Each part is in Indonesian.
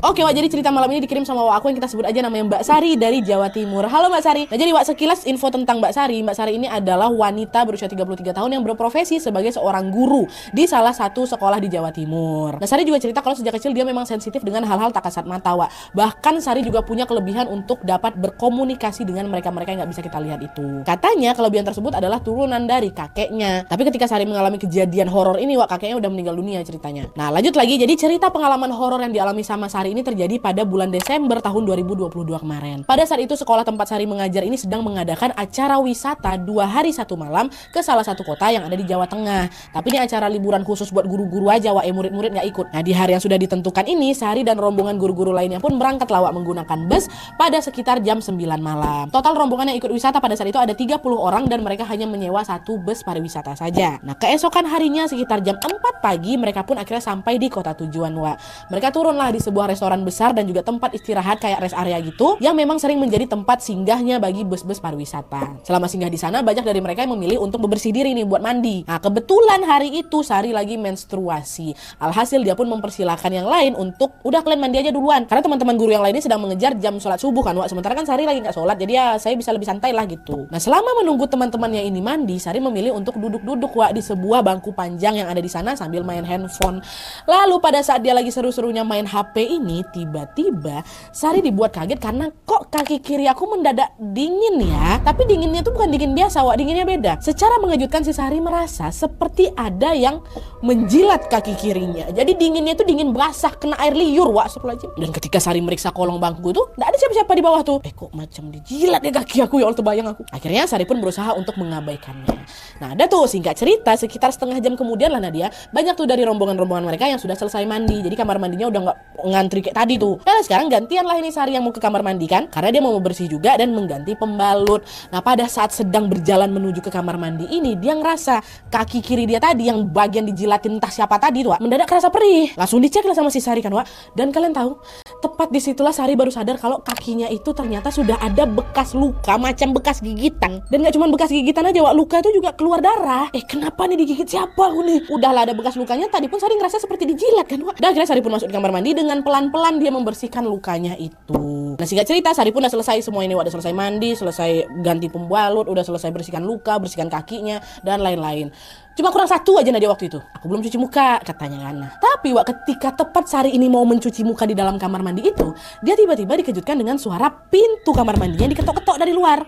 Oke Wak, jadi cerita malam ini dikirim sama Wak aku yang kita sebut aja namanya Mbak Sari dari Jawa Timur. Halo Mbak Sari. Nah jadi Wak, sekilas info tentang Mbak Sari. Mbak Sari ini adalah wanita berusia 33 tahun yang berprofesi sebagai seorang guru di salah satu sekolah di Jawa Timur. Nah Sari juga cerita kalau sejak kecil dia memang sensitif dengan hal-hal tak kasat mata Wak. Bahkan Sari juga punya kelebihan untuk dapat berkomunikasi dengan mereka-mereka yang gak bisa kita lihat itu. Katanya kelebihan tersebut adalah turunan dari kakeknya. Tapi ketika Sari mengalami kejadian horor ini Wak, kakeknya udah meninggal dunia ceritanya. Nah lanjut lagi, jadi cerita pengalaman horor yang dialami sama Sari ini terjadi pada bulan Desember tahun 2022 kemarin. Pada saat itu sekolah tempat Sari mengajar ini sedang mengadakan acara wisata 2 hari 1 malam ke salah satu kota yang ada di Jawa Tengah. Tapi ini acara liburan khusus buat guru-guru aja Wak, murid-murid gak ikut. Nah di hari yang sudah ditentukan ini, Sari dan rombongan guru-guru lainnya pun berangkat Wak menggunakan bus pada sekitar jam 9 malam. Total rombongan yang ikut wisata pada saat itu ada 30 orang dan mereka hanya menyewa 1 bus pariwisata saja. Nah keesokan harinya sekitar jam 4 pagi mereka pun akhirnya sampai di kota tujuan Wak. Mereka turunlah di sebuah restoran besar dan juga tempat istirahat kayak rest area gitu yang memang sering menjadi tempat singgahnya bagi bus-bus pariwisata. Selama singgah di sana banyak dari mereka yang memilih untuk bebersih diri nih buat mandi. Nah kebetulan hari itu Sari lagi menstruasi. Alhasil dia pun mempersilahkan yang lain untuk udah kalian mandi aja duluan karena teman-teman guru yang lainnya sedang mengejar jam sholat subuh kan Wak. Sementara kan Sari lagi nggak sholat jadi ya saya bisa lebih santai lah gitu. Nah selama menunggu teman-temannya ini mandi, Sari memilih untuk duduk-duduk Wak di sebuah bangku panjang yang ada di sana sambil main handphone. Lalu pada saat dia lagi seru-serunya main HP ini, tiba-tiba Sari dibuat kaget karena kok kaki kiri aku mendadak dingin ya. Tapi dinginnya tuh bukan dingin biasa Wak, dinginnya beda. Secara mengejutkan si Sari merasa seperti ada yang menjilat kaki kirinya. Jadi dinginnya tuh dingin basah, kena air liur Wak, astagfirullahaladzim. Dan ketika Sari meriksa kolong bangku tuh gak ada siapa-siapa di bawah tuh. Kok macam dijilat ya kaki aku ya Allah, terbayang aku. Akhirnya Sari pun berusaha untuk mengabaikannya. Nah ada tuh singkat cerita sekitar setengah jam kemudian lah Nadia, banyak tuh dari rombongan-rombongan mereka yang sudah selesai mandi. Jadi kamar mandinya udah gak ngantri kayak tadi tuh. Nah sekarang gantian lah ini Sari yang mau ke kamar mandi kan, karena dia mau bersih juga dan mengganti pembalut. Nah pada saat sedang berjalan menuju ke kamar mandi ini, dia ngerasa kaki kiri dia tadi yang bagian dijilatin entah siapa tadi tuh Wak, mendadak kerasa perih. Langsung dicek lah sama si Sari kan Wak. Dan kalian tahu, tepat disitulah Sari baru sadar kalau kakinya itu ternyata sudah ada bekas luka macam bekas gigitan. Dan gak cuma bekas gigitan aja Wak, luka itu juga keluar darah. Kenapa nih digigit siapa aku nih? Udahlah ada bekas lukanya, tadi pun Sari ngerasa seperti dijilat kan Wak. Dan akhirnya Sari pun masuk di kamar mandi dengan pelan-pelan dia membersihkan lukanya itu. Nah singkat cerita Sari pun udah selesai semua ini Wak, udah selesai mandi, selesai ganti pembalut, udah selesai bersihkan luka, bersihkan kakinya dan lain-lain. Cuma kurang satu aja Nadia waktu itu, aku belum cuci muka katanya kan. Tapi Wak ketika tepat Sari ini mau mencuci muka di dalam kamar mandi itu, dia tiba-tiba dikejutkan dengan suara pintu kamar mandinya diketok-ketok dari luar.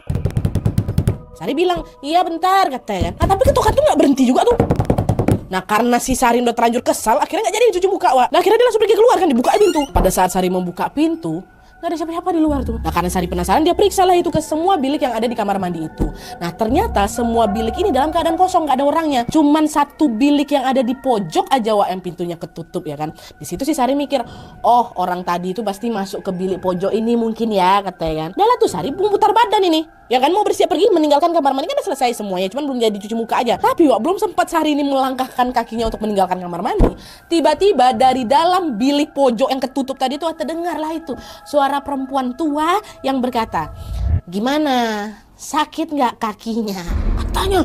Sari bilang, iya bentar katanya. Nah tapi ketokan tuh gak berhenti juga tuh. Nah karena si Sari udah terlanjur kesal, akhirnya gak jadi dicuci muka Wak. Nah akhirnya dia langsung pergi keluar kan, dibuka pintu. Pada saat Sari membuka pintu, gak ada siapa-siapa di luar tuh. Nah karena Sari penasaran, dia periksa lah itu ke semua bilik yang ada di kamar mandi itu. Nah ternyata semua bilik ini dalam keadaan kosong, gak ada orangnya. Cuman satu bilik yang ada di pojok aja Wak yang pintunya ketutup ya kan. Di situ si Sari mikir, oh orang tadi itu pasti masuk ke bilik pojok ini mungkin ya katanya kan. Dah lah tuh Sari memutar badan ini, ya kan mau bersiap pergi meninggalkan kamar mandi, kan udah selesai semuanya, cuman belum jadi cuci muka aja. Tapi Wak belum sempat Sari ini melangkahkan kakinya untuk meninggalkan kamar mandi, tiba-tiba dari dalam bilik pojok yang ketutup tadi tuh terdengar lah itu suara perempuan tua yang berkata, gimana? Sakit nggak kakinya? Katanya.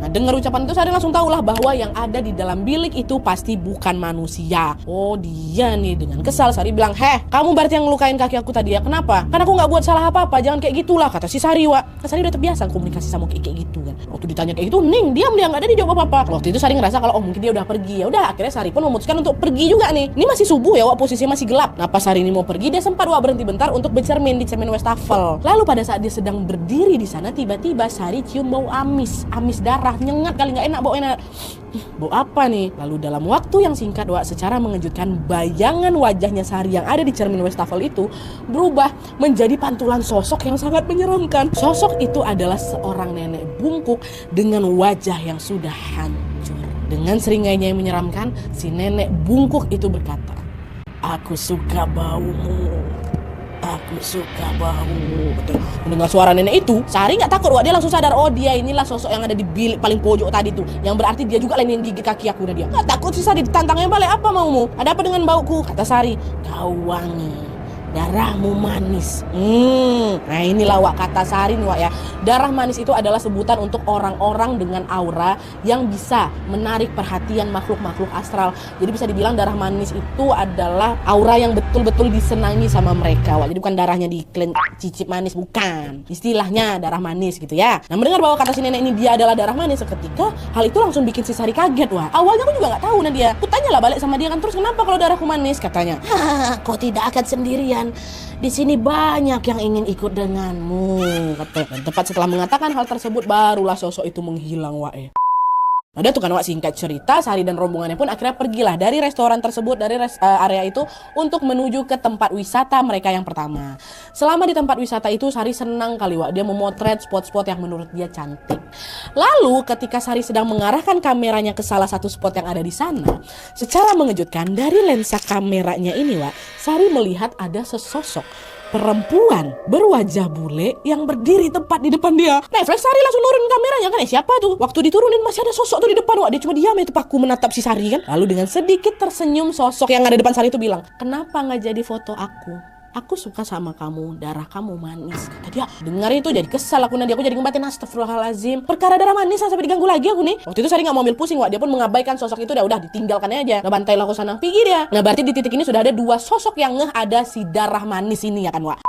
Nah dengar ucapan itu Sari langsung tahu lah bahwa yang ada di dalam bilik itu pasti bukan manusia. Oh dia nih, dengan kesal Sari bilang, kamu berarti yang ngelukain kaki aku tadi ya? Kenapa? Karena aku nggak buat salah apa-apa, jangan kayak gitulah kata si Sari Wak. Nah, Sari udah terbiasa komunikasi sama kayak gitu kan. Waktu ditanya kayak gitu, Ning diam, dia nggak ada dijawab apa-apa. Waktu itu Sari ngerasa kalau mungkin dia udah pergi. Ya udah akhirnya Sari pun memutuskan untuk pergi juga nih. Ini masih subuh ya Wak, posisinya masih gelap. Nah pas Sari ini mau pergi, dia sempat Wak berhenti bentar untuk bercermin di cermin wastafel. Lalu pada saat dia sedang berdiri di sana, tiba-tiba Sari cium bau amis darah, nyengat kali, nggak enak baunya. Bau apa nih? Lalu dalam waktu yang singkat Wak, secara mengejutkan bayangan wajahnya Sari yang ada di cermin wastafel itu berubah menjadi pantulan sosok yang sangat menyeramkan. Sosok itu adalah seorang nenek bungkuk dengan wajah yang sudah hancur. Dengan seringainya yang menyeramkan, si nenek bungkuk itu berkata, aku suka baumu. Aku suka bau. Mendengar suara nenek itu, Sari nggak takut Wak, dia langsung sadar, oh dia inilah sosok yang ada di bilik paling pojok tadi tuh, yang berarti dia juga lain yang gigit kaki aku. Dan dia nggak takut sih Sari, ditantangnya balik, apa maumu? Ada apa dengan bauku? Kata Sari, kau wangi. darahmu manis. Nah inilah Wak kata Sari nih Wak ya. Darah manis itu adalah sebutan untuk orang-orang dengan aura yang bisa menarik perhatian makhluk-makhluk astral. Jadi bisa dibilang darah manis itu adalah aura yang betul-betul disenangi sama mereka Wak. Jadi bukan darahnya diklaim cicip manis, bukan. Istilahnya darah manis gitu ya. Nah mendengar bahwa kata si nenek ini dia adalah darah manis, seketika hal itu langsung bikin si Sari kaget Wak. Awalnya aku juga nggak tahu Nadia. Aku tanyalah balik sama dia kan, terus kenapa kalau darahku manis katanya. Kau tidak akan sendirian. Di sini banyak yang ingin ikut denganmu, kata. Dan tepat setelah mengatakan hal tersebut, barulah sosok itu menghilang Wak. Ada tuh kan Wak, singkat cerita Sari dan rombongannya pun akhirnya pergilah dari restoran tersebut, dari area itu untuk menuju ke tempat wisata mereka yang pertama. Selama di tempat wisata itu Sari senang kali Wak, dia memotret spot-spot yang menurut dia cantik. Lalu ketika Sari sedang mengarahkan kameranya ke salah satu spot yang ada di sana, secara mengejutkan dari lensa kameranya ini Wak, Sari melihat ada sesosok perempuan berwajah bule yang berdiri tepat di depan dia. Refleks Sari langsung nurun kameranya kan, siapa tuh? Waktu diturunin masih ada sosok tuh di depan Wak, dia cuma diam itu paku menatap si Sari kan. Lalu dengan sedikit tersenyum sosok yang ada di depan Sari itu bilang, kenapa nggak jadi foto aku? Aku suka sama kamu, darah kamu manis, kata dia. Dengar itu jadi kesal aku Nadia, aku jadi ngebatin astagfirullahalazim. Perkara darah manis sampai diganggu lagi aku nih. Waktu itu Sari nggak mau ambil pusing Wak, dia pun mengabaikan sosok itu, udah ditinggalkannya aja. Ngebantailah aku sana, pergi dia. Nah berarti di titik ini sudah ada dua sosok yang ngeh ada si darah manis ini ya kan Wak.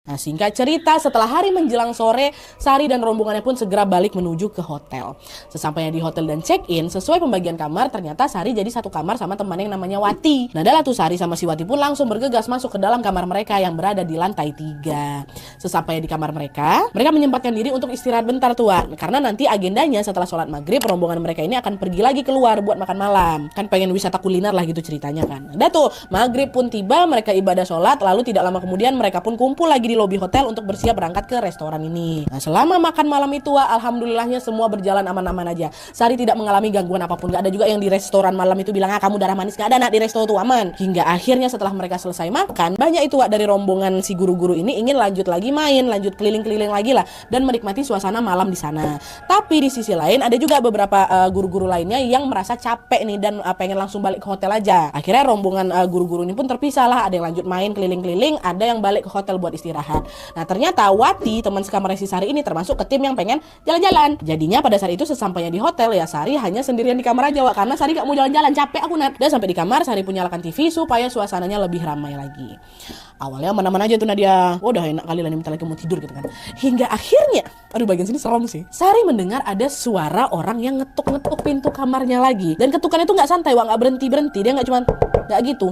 Nah singkat cerita, setelah hari menjelang sore, Sari dan rombongannya pun segera balik menuju ke hotel. Sesampainya di hotel dan check-in, sesuai pembagian kamar, ternyata Sari jadi satu kamar sama teman yang namanya Wati. Nah adalah tuh Sari sama si Wati pun langsung bergegas masuk ke dalam kamar mereka yang berada di lantai 3. Sesampainya di kamar mereka menyempatkan diri untuk istirahat bentar tuh Wak. Karena nanti agendanya setelah sholat maghrib, rombongan mereka ini akan pergi lagi keluar buat makan malam. Kan pengen wisata kuliner lah gitu ceritanya kan. Udah tuh, maghrib pun tiba, mereka ibadah sholat, lalu tidak lama kemudian mereka pun kumpul lagi di lobi hotel untuk bersiap berangkat ke restoran ini. Nah selama makan malam itu Wak, alhamdulillahnya semua berjalan aman-aman aja. Sari tidak mengalami gangguan apapun. Gak ada juga yang di restoran malam itu bilang kamu darah manis, gak ada nak di resto tuh, aman. Hingga akhirnya setelah mereka selesai makan, banyak itu Wak dari rombongan si guru-guru ini ingin lanjut lagi main, lanjut keliling-keliling lagi lah dan menikmati suasana malam di sana. Tapi di sisi lain ada juga beberapa guru-guru lainnya yang merasa capek nih dan pengen langsung balik ke hotel aja. Akhirnya rombongan guru-guru ini pun terpisah lah, ada yang lanjut main keliling-keliling, ada yang balik ke hotel buat istirahat. Nah ternyata Wati, teman sekamar si Sari ini termasuk ke tim yang pengen jalan-jalan. Jadinya pada saat itu sesampainya di hotel ya Sari hanya sendirian di kamar aja Wak, karena Sari gak mau jalan-jalan, capek aku Nat. Dan sampai di kamar Sari pun nyalakan TV supaya suasananya lebih ramai lagi. Awalnya mana-mana aja tuh Nadia, udah enak kali lah nih, bentar lagi mau tidur gitu kan. Hingga akhirnya, aduh bagian sini serem sih, Sari mendengar ada suara orang yang ngetuk-ngetuk pintu kamarnya lagi. Dan ketukannya tuh gak santai Wak, gak berhenti-berhenti, dia gak cuman gak gitu.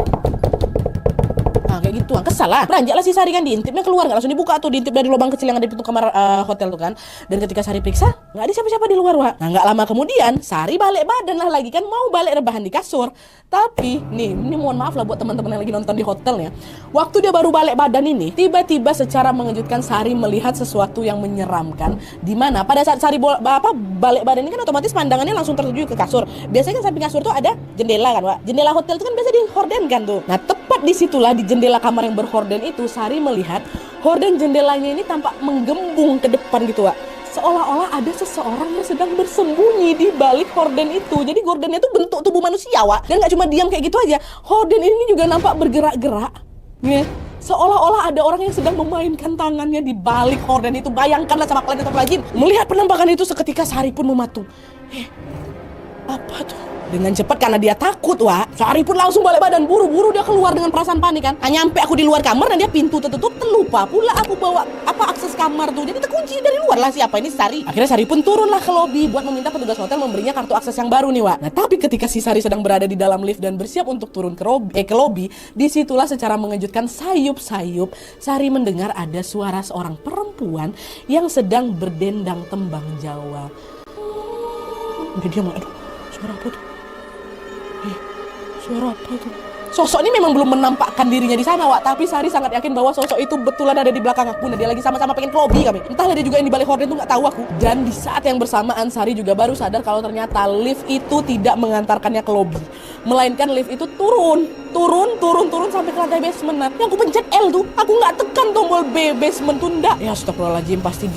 Nah kayak gitu, kesal lah. Beranjaklah si Sari kan, diintipnya keluar, nggak langsung dibuka tuh, diintip dari lubang kecil yang ada di pintu kamar hotel tuh kan. Dan ketika Sari periksa, nggak ada siapa-siapa di luar Wak. Nah nggak lama kemudian Sari balik badan lah lagi kan, mau balik rebahan di kasur. Tapi ini mohon maaf lah buat teman-teman yang lagi nonton di hotelnya. Waktu dia baru balik badan ini, tiba-tiba secara mengejutkan Sari melihat sesuatu yang menyeramkan. Dimana pada saat Sari balik badan ini kan otomatis pandangannya langsung tertuju ke kasur. Biasanya kan samping kasur tuh ada jendela kan Wak. Jendela hotel itu kan biasa dihorden kan tuh. Nah tepat disitulah di jendela kamar yang berhorden itu, Sari melihat horden jendelanya ini tampak menggembung ke depan gitu Wak. Seolah-olah ada seseorang yang sedang bersembunyi di balik horden itu. Jadi hordennya itu bentuk tubuh manusia Wak. Dan gak cuma diam kayak gitu aja, horden ini juga nampak bergerak-gerak ya. Seolah-olah ada orang yang sedang memainkan tangannya di balik horden itu. Bayangkanlah sama kalian tetap lagi melihat penampakan itu, seketika Sari pun mematung. Apa tuh? Dengan cepat karena dia takut Wak, Sari pun langsung balik badan, buru-buru dia keluar dengan perasaan panik kan. Nyampe aku di luar kamar dan dia pintu tertutup, terlupa pula aku bawa akses kamar tuh, jadi terkunci dari luar lah. Siapa ini Sari? Akhirnya Sari pun turunlah ke lobi buat meminta petugas hotel memberinya kartu akses yang baru nih Wak. Nah tapi ketika si Sari sedang berada di dalam lift dan bersiap untuk turun ke lobi, disitulah secara mengejutkan sayup-sayup Sari mendengar ada suara seorang perempuan yang sedang berdendang tembang Jawa. Dia diam, aduh suara apa tuh? Suara apa itu? Sosok ini memang belum menampakkan dirinya di sana Wak, tapi Sari sangat yakin bahwa sosok itu betulan ada di belakang aku. Nah dia lagi sama-sama pengen ke lobby kami. Entahlah dia juga yang di balik horden itu nggak tahu aku. Dan di saat yang bersamaan Sari juga baru sadar kalau ternyata lift itu tidak mengantarkannya ke lobby, melainkan lift itu turun sampai ke lantai basement. Nah yang aku pencet L tuh, aku nggak tekan tombol B, basement tuh enggak. Ya astagfirullahaladzim, pasti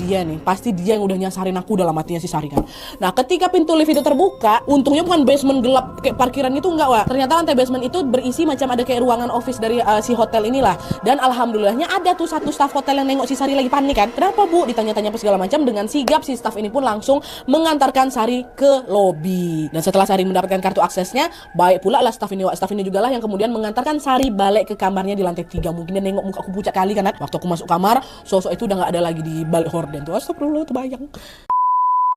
dia yang udah nyasarin aku dalam hatinya si Sari kan. Nah ketika pintu lift itu terbuka, untungnya bukan basement gelap kayak parkiran itu enggak Wak. Ternyata lantai basement itu berisi macam ada kayak ruangan office dari si hotel inilah. Dan alhamdulillahnya ada tuh satu staf hotel yang nengok si Sari lagi panik kan. Kenapa Bu? Ditanya-tanya apa segala macam. Dengan sigap si staf ini pun langsung mengantarkan Sari ke lobi. Dan setelah Sari mendapatkan kartu aksesnya, baik pula lah staf ini. Staf ini juga lah yang kemudian mengantarkan Sari balik ke kamarnya di lantai 3. Mungkin dia nengok muka aku pucat kali kan. Waktu aku masuk kamar, sosok itu udah gak ada lagi di balik horden tuh. Astagfirullah, terbayang.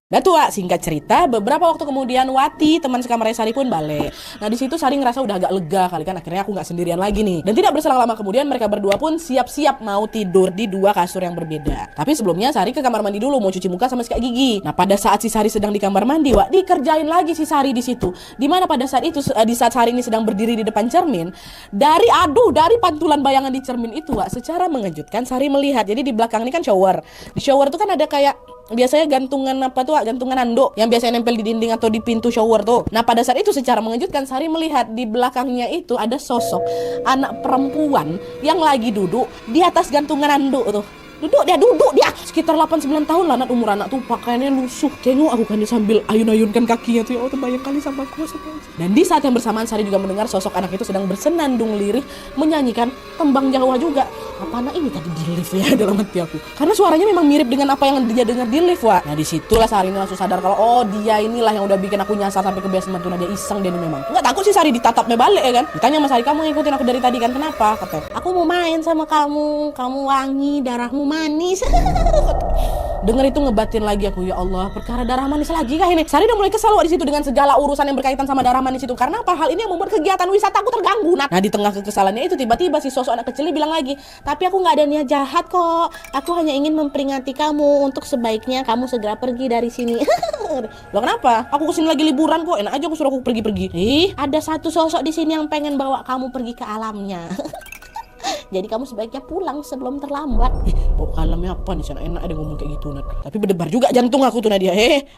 Nah tuh singkat cerita, beberapa waktu kemudian Wati, teman sekamarnya Sari pun balik. Nah di situ Sari ngerasa udah agak lega kali kan, akhirnya aku nggak sendirian lagi nih. Dan tidak berselang lama kemudian mereka berdua pun siap-siap mau tidur di 2 kasur yang berbeda. Tapi sebelumnya Sari ke kamar mandi dulu mau cuci muka sama sikat gigi. Nah pada saat si Sari sedang di kamar mandi, dikerjain lagi si Sari di situ. Dimana pada saat itu, di saat Sari ini sedang berdiri di depan cermin, dari pantulan bayangan di cermin itu, secara mengejutkan Sari melihat. Jadi di belakang ini kan shower. Di shower tuh kan ada kayak biasanya gantungan gantungan handuk yang biasanya nempel di dinding atau di pintu shower tuh. Nah pada saat itu secara mengejutkan Sari melihat di belakangnya itu ada sosok anak perempuan yang lagi duduk di atas gantungan handuk tuh. Duduk dia sekitar 8-9 tahun lah umur anak tuh, pakaiannya lusuh. Tengok aku kan dia sambil ayun-ayunkan kakinya tuh, ya Allah terbayang kali sama aku. Dan di saat yang bersamaan Sari juga mendengar sosok anak itu sedang bersenandung lirih menyanyikan tembang Jawa juga. Apa anak ini tadi di lift ya dalam hati aku, karena suaranya memang mirip dengan apa yang dia dengar di lift. Nah disitulah Sari ini langsung sadar kalau oh dia inilah yang udah bikin aku nyasar sampai ke basement tuh. Nah dia iseng dia ini memang. Nggak takut sih Sari ditatapnya balik ya kan. Ditanya sama Sari, kamu ngikutin aku dari tadi kan, kenapa? Katanya, aku mau main sama kamu wangi, darahmu manis. Dengar itu ngebatin lagi aku, ya Allah, perkara darah manis lagi kah ini? Sari udah mulai kesal di situ dengan segala urusan yang berkaitan sama darah manis itu. Karena apa? Hal ini yang membuat kegiatan wisata aku terganggu. Nah di tengah kekesalannya itu tiba-tiba si sosok anak kecil ini bilang lagi, tapi aku nggak ada niat jahat kok. Aku hanya ingin memperingati kamu untuk sebaiknya kamu segera pergi dari sini. Loh kenapa? Aku kesini lagi liburan kok, enak aja aku suruh aku pergi-pergi. Ada satu sosok di sini yang pengen bawa kamu pergi ke alamnya. Jadi kamu sebaiknya pulang sebelum terlambat. Oh alamnya apa nih, sana enak ada ngomong kayak gitu Nat. Tapi berdebar juga jantung aku tuh Nadia.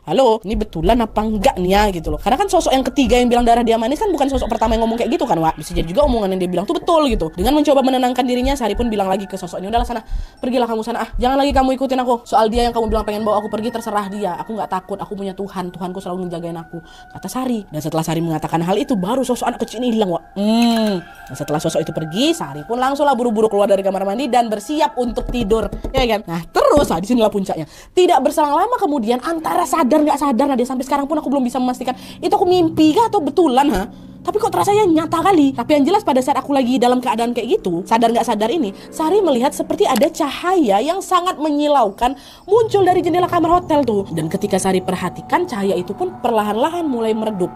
Halo, ini betulan apa enggak nih ya gitu loh. Karena kan sosok yang ketiga yang bilang darah dia manis kan bukan sosok pertama yang ngomong kayak gitu kan, Bisa jadi juga omongan yang dia bilang tuh betul gitu. Dengan mencoba menenangkan dirinya, Sari pun bilang lagi ke sosok ini, udahlah sana, pergilah kamu sana. Jangan lagi kamu ikutin aku. Soal dia yang kamu bilang pengen bawa aku pergi, terserah dia. Aku nggak takut, aku punya Tuhan. Tuhanku selalu menjagain aku, kata Sari. Dan setelah Sari mengatakan hal itu, baru sosok anak kecil ini hilang, Dan setelah sosok itu pergi, Sari pun langsung buru-buru keluar dari kamar mandi dan bersiap untuk tidur, ya kan? Nah terus di sinilah puncaknya. Tidak berselang lama kemudian, antara sadar nggak sadar, dia sampai sekarang pun aku belum bisa memastikan itu aku mimpi kah atau betulan tapi kok terasanya nyata kali. Tapi yang jelas pada saat aku lagi dalam keadaan kayak gitu, sadar nggak sadar ini, Sari melihat seperti ada cahaya yang sangat menyilaukan muncul dari jendela kamar hotel tuh. Dan ketika Sari perhatikan, cahaya itu pun perlahan-lahan mulai meredup.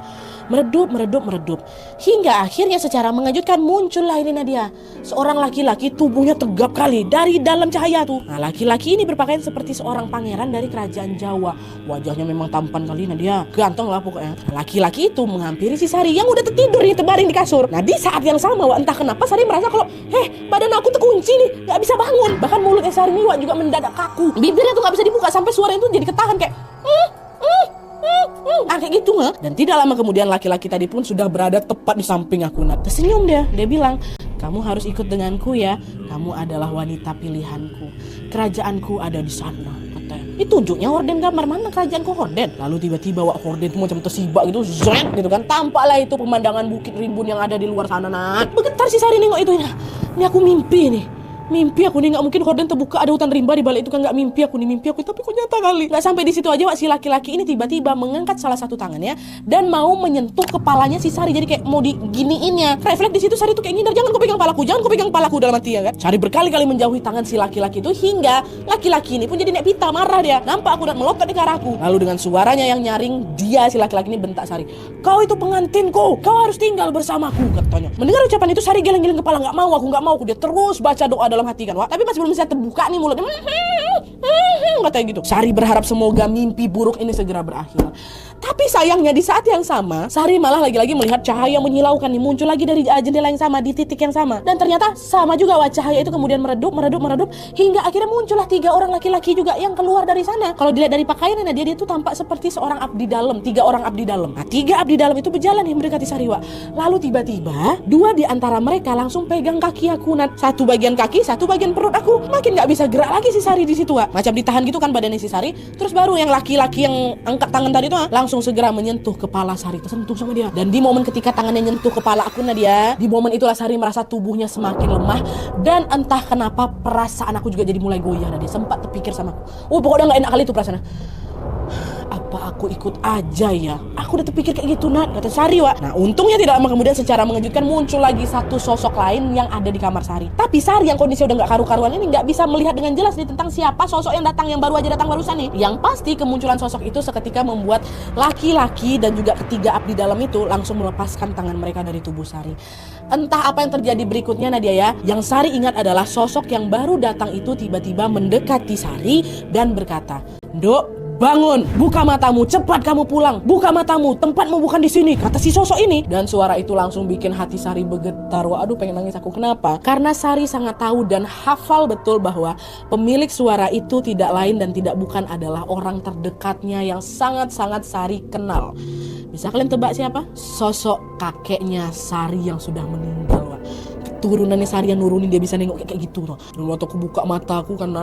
Hingga akhirnya secara mengejutkan muncullah ini Nadia, seorang laki-laki tubuhnya tegap kali dari dalam cahaya tuh. Nah laki-laki ini berpakaian seperti seorang pangeran dari kerajaan Jawa. Wajahnya memang tampan kali Nadia, ganteng lah pokoknya. Nah, laki-laki itu menghampiri si Sari yang udah tidur nih terbaring di kasur. Nah di saat yang sama entah kenapa Sari merasa kalau badan aku terkunci nih, gak bisa bangun. Bahkan mulutnya Sari ini juga mendadak kaku, bibirnya tuh gak bisa dibuka sampai suara itu jadi ketahan kayak kayak gitu Dan tidak lama kemudian laki-laki tadi pun sudah berada tepat di samping aku. Tersenyum dia bilang, kamu harus ikut denganku ya, kamu adalah wanita pilihanku, kerajaanku ada di sana. Itu tunjuknya horden gambar, mana kerajaanku horden. Lalu tiba-tiba horden itu macam tersibak gitu, zret gitu kan. Tampaklah itu pemandangan bukit rimbun yang ada di luar sana. Bergetar si Sari nengok itu. Ini aku mimpi nih. Mimpi aku nih, nggak mungkin horden terbuka ada hutan rimba di balik itu kan, nggak mimpi aku tapi kok nyata kali. Nggak sampai di situ aja si laki-laki ini tiba-tiba mengangkat salah satu tangannya dan mau menyentuh kepalanya si Sari, jadi kayak mau diginiinnya. Refleks di situ Sari tuh kayak ngindar, jangan kau pegang palaku dalam hati ya kan. Sari berkali-kali menjauhi tangan si laki-laki itu hingga laki-laki ini pun jadi nek pita, marah dia. Nampak aku dan melotot di arahku. Lalu dengan suaranya yang nyaring, dia si laki-laki ini bentak Sari, kau itu pengantinku, kau harus tinggal bersamaku, katanya. Mendengar ucapan itu Sari geleng-geleng kepala, nggak mau aku. Dia terus baca doa dalam hati kan, tapi masih belum bisa terbuka nih mulutnya, katanya gitu. Sari berharap semoga mimpi buruk ini segera berakhir. Tapi sayangnya di saat yang sama, Sari malah lagi-lagi melihat cahaya menyilaukan nih muncul lagi dari jendela yang sama di titik yang sama. Dan ternyata sama juga cahaya itu kemudian meredup hingga akhirnya muncullah 3 orang laki-laki juga yang keluar dari sana. Kalau dilihat dari pakaiannya dia tuh tampak seperti seorang abdi dalam, 3 orang abdi dalam. Nah 3 abdi dalam itu berjalan nih mendekati Sari. Lalu tiba-tiba 2 di antara mereka langsung pegang kaki aku. Satu bagian kaki, satu bagian perut aku. Makin nggak bisa gerak lagi si Sari di situ. Macam ditahan gitu kan badannya si Sari. Terus baru yang laki-laki yang angkat tangan tadi tuh langsung langsung segera menyentuh kepala Sari, tersentuh sama dia. Dan di momen ketika tangannya nyentuh kepala aku Nadia, di momen itulah Sari merasa tubuhnya semakin lemah. Dan entah kenapa perasaan aku juga jadi mulai goyah Nadia. Sempat terpikir sama aku, pokoknya gak enak kali itu perasaannya. Apa aku ikut aja ya? Aku udah terpikir kayak gitu Nat, kata Sari Wak. Nah untungnya tidak lama kemudian secara mengejutkan muncul lagi satu sosok lain yang ada di kamar Sari. Tapi Sari yang kondisinya udah gak karu-karuan ini gak bisa melihat dengan jelas nih tentang siapa sosok yang datang, yang baru aja datang barusan nih. Yang pasti kemunculan sosok itu seketika membuat laki-laki dan juga ketiga abdi dalam itu langsung melepaskan tangan mereka dari tubuh Sari. Entah apa yang terjadi berikutnya Nadia ya. Yang Sari ingat adalah sosok yang baru datang itu tiba-tiba mendekati Sari dan berkata, "Dok, bangun, buka matamu, cepat kamu pulang. Buka matamu, tempatmu bukan di sini," kata si sosok ini. Dan suara itu langsung bikin hati Sari bergetar. Waduh, pengen nangis aku. Kenapa? Karena Sari sangat tahu dan hafal betul bahwa pemilik suara itu tidak lain dan tidak bukan adalah orang terdekatnya yang sangat-sangat Sari kenal. Bisa kalian tebak siapa? Sosok kakeknya Sari yang sudah meninggal. Keturunannya Sari yang nurunin dia bisa nengok kayak gitu loh. Dan waktu aku buka mataku kan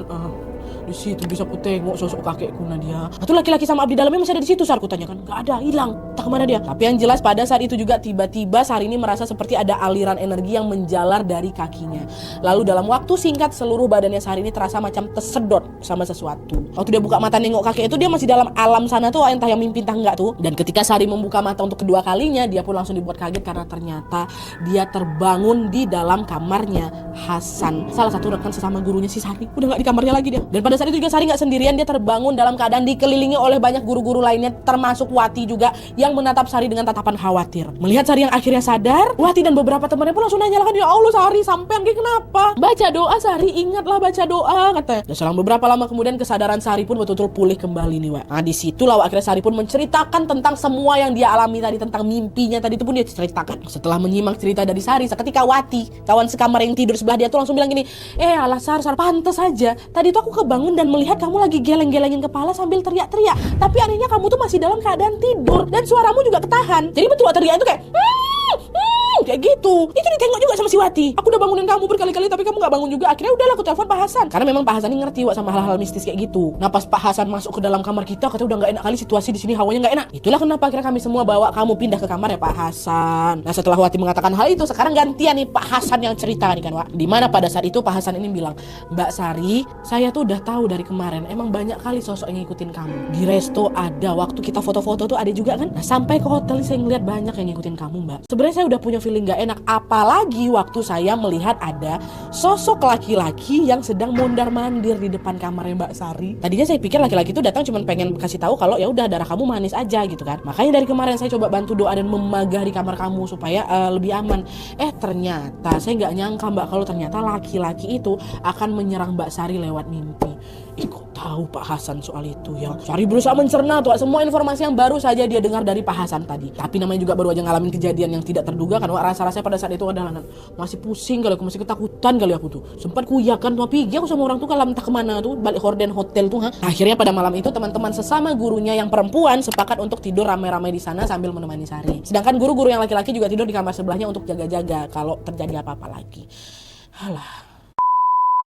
di situ bisa aku tengok sosok kakekku Nadia. Atau laki-laki sama abdi dalamnya masih ada di situ, Sar? Aku tanyakan. Gak ada, hilang. Tak kemana dia? Tapi yang jelas pada saat itu juga tiba-tiba Sari ini merasa seperti ada aliran energi yang menjalar dari kakinya. Lalu dalam waktu singkat seluruh badannya Sari ini terasa macam tersedot sama sesuatu. Waktu dia buka mata nengok kakek itu dia masih dalam alam sana tuh, entah yang mimpi entah enggak tuh. Dan ketika Sari membuka mata untuk kedua kalinya, dia pun langsung dibuat kaget karena ternyata dia terbangun di dalam kamarnya Hasan, salah satu rekan sesama gurunya si Sari. Udah gak di kamarnya lagi dia. Dan pada saat itu juga Sari gak sendirian, dia terbangun dalam keadaan dikelilingi oleh banyak guru-guru lainnya, termasuk Wati juga yang menatap Sari dengan tatapan khawatir. Melihat Sari yang akhirnya sadar, Wati dan beberapa temannya pun langsung nanya lah kan, "Ya Allah Sari, sampean kayak kenapa? Baca doa Sari, ingatlah baca doa," katanya. Dan selang beberapa lama kemudian kesadaran Sari pun betul-betul pulih kembali nih Wak. Nah disitulah akhirnya Sari pun menceritakan tentang semua yang dia alami tadi, tentang mimpinya tadi itu pun dia ceritakan. Setelah menyimak cerita dari Sari, seketika Wati, kawan sekamar yang tidur sebelah dia tuh langsung bilang gini, alah Sar, pantes aja tadi tuh aku kebangun dan melihat kamu lagi geleng-gelengin kepala sambil teriak-teriak. Tapi anehnya kamu tuh masih dalam keadaan tidur dan suaramu juga ketahan. Jadi betul teriak itu kayak kayak gitu. Itu ditengok juga sama si Wati. Aku udah bangunin kamu berkali-kali tapi kamu gak bangun juga. Akhirnya udahlah aku telepon Pak Hasan. Karena memang Pak Hasan ini ngerti Wak sama hal-hal mistis kayak gitu. Nah pas Pak Hasan masuk ke dalam kamar kita, katanya udah gak enak kali situasi di sini, hawanya gak enak. Itulah kenapa akhirnya kami semua bawa kamu pindah ke kamar ya Pak Hasan. Nah setelah Wati mengatakan hal itu, sekarang gantian nih Pak Hasan yang cerita nih kan Wak. Dimana pada saat itu Pak Hasan ini bilang, "Mbak Sari, saya tuh udah tahu dari kemarin emang banyak kali sosok yang ngikutin kamu. Di resto ada, waktu kita foto-foto tuh ada juga kan. Nah sampai ke hotel saya ngeliat banyak yang ngikutin kamu Mbak. Sebenarnya saya udah punya feeling gak enak, apalagi waktu saya melihat ada sosok laki-laki yang sedang mondar-mandir di depan kamarnya Mbak Sari. Tadinya saya pikir laki-laki itu datang cuma pengen kasih tahu kalau ya udah darah kamu manis aja gitu kan. Makanya dari kemarin saya coba bantu doa dan memagari kamar kamu supaya lebih aman. Ternyata saya nggak nyangka Mbak kalau ternyata laki-laki itu akan menyerang Mbak Sari lewat mimpi." Kok tahu Pak Hasan soal itu ya? Sari berusaha mencerna tuh semua informasi yang baru saja dia dengar dari Pak Hasan tadi. Tapi namanya juga baru aja ngalamin kejadian yang tidak terduga kan. Rasa-rasanya pada saat itu adalah masih pusing kali aku, masih ketakutan kali aku tuh. Sempat kuyakan tuh pergi aku sama orang tuh kalau entah kemana tuh, balik horden hotel tuh. Akhirnya pada malam itu teman-teman sesama gurunya yang perempuan sepakat untuk tidur ramai-ramai di sana sambil menemani Sari. Sedangkan guru-guru yang laki-laki juga tidur di kamar sebelahnya untuk jaga-jaga kalau terjadi apa-apa lagi. Halah.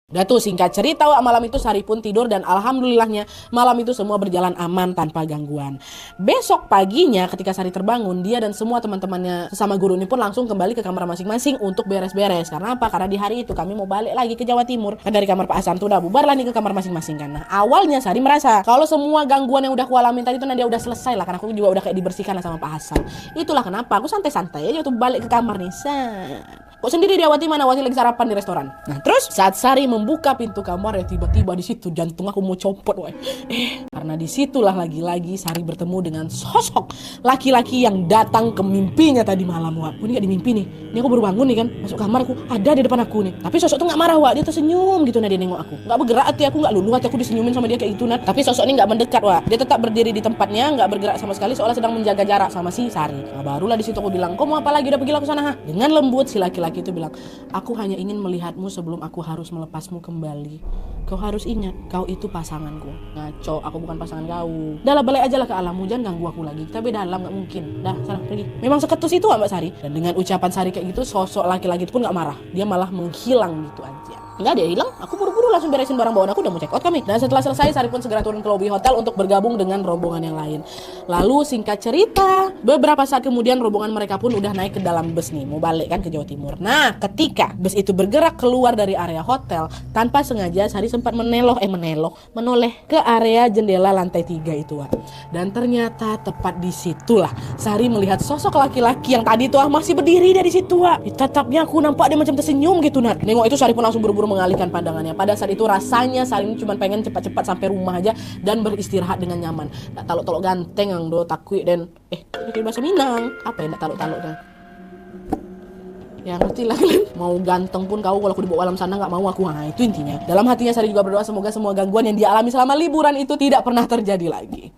Udah tuh singkat cerita malam itu Sari pun tidur dan alhamdulillahnya malam itu semua berjalan aman tanpa gangguan. Besok paginya ketika Sari terbangun, dia dan semua teman-temannya sesama guru ini pun langsung kembali ke kamar masing-masing untuk beres-beres. Karena apa? Karena di hari itu kami mau balik lagi ke Jawa Timur. Kan dari kamar Pak Hasan tuh udah bubar lah nih ke kamar masing-masing kan. Nah awalnya Sari merasa kalau semua gangguan yang udah aku alamin tadi tuh dia udah selesai lah, karena aku juga udah kayak dibersihkan lah sama Pak Hasan. Itulah kenapa aku santai-santai aja tuh balik ke kamar nih. Kok sendiri dia Wati mana? Wati lagi sarapan di restoran. Nah terus saat Sari membuka pintu kamar ya tiba-tiba di situ jantung aku mau copot woy. Karena disitulah lagi-lagi Sari bertemu dengan sosok laki-laki yang datang ke mimpinya tadi malam Wak. Ini gak di mimpi nih. Ini aku baru bangun nih kan, masuk kamar aku ada di depan aku nih. Tapi sosok tuh gak marah Wak, dia tersenyum gitu. Nah dia nengok aku, gak bergerak hati aku, gak luluh hati aku disenyumin sama dia kayak gitu. Nah tapi sosok ini gak mendekat Wak, dia tetap berdiri di tempatnya, gak bergerak sama sekali seolah sedang menjaga jarak sama si Sari. Nah barulah di situ aku bilang, "Kau mau apa lagi? Udah pergilah ke sana ha?" Dengan lembut si laki-laki itu bilang, "Aku hanya ingin melihatmu sebelum aku harus melepasmu kembali. Kau harus ingat, kau itu pasanganku." Ngaco, aku bukan pasangan kau. Dah lah, balik aja lah ke alammu, jangan ganggu aku lagi. Kita beda alam, gak mungkin. Dah, sana pergi. Memang seketus itu Mbak Sari. Dan dengan ucapan Sari kayak gitu, sosok laki-laki itu pun gak marah. Dia malah menghilang gitu aja. Enggak, dia hilang, aku buru-buru buru-buru langsung beresin barang bawaan aku, udah mau check out kami. Dan setelah selesai, Sari pun segera turun ke lobi hotel untuk bergabung dengan rombongan yang lain. Lalu singkat cerita, beberapa saat kemudian rombongan mereka pun udah naik ke dalam bus nih, mau balik kan ke Jawa Timur. Nah, ketika bus itu bergerak keluar dari area hotel, tanpa sengaja Sari sempat menoleh ke area jendela lantai 3 itu, Wak. Dan ternyata tepat di situlah Sari melihat sosok laki-laki yang tadi tuh masih berdiri dari situ, Wak. Tatapnya aku nampak dia macam tersenyum gitu, Nat. Nengok itu Sari pun langsung buru-buru mengalihkan pandangannya. Pada saat itu rasanya Sari ini cuma pengen cepat-cepat sampai rumah aja dan beristirahat dengan nyaman. Tak taluk-taluk ganteng yang do takui dan ini bahasa Minang. Apa ya tak taluk-taluknya? Ya ngerti lah kalian. Mau ganteng pun kau kalau aku dibawa alam sana nggak mau aku. Nah itu intinya. Dalam hatinya Sari juga berdoa semoga semua gangguan yang dia alami selama liburan itu tidak pernah terjadi lagi.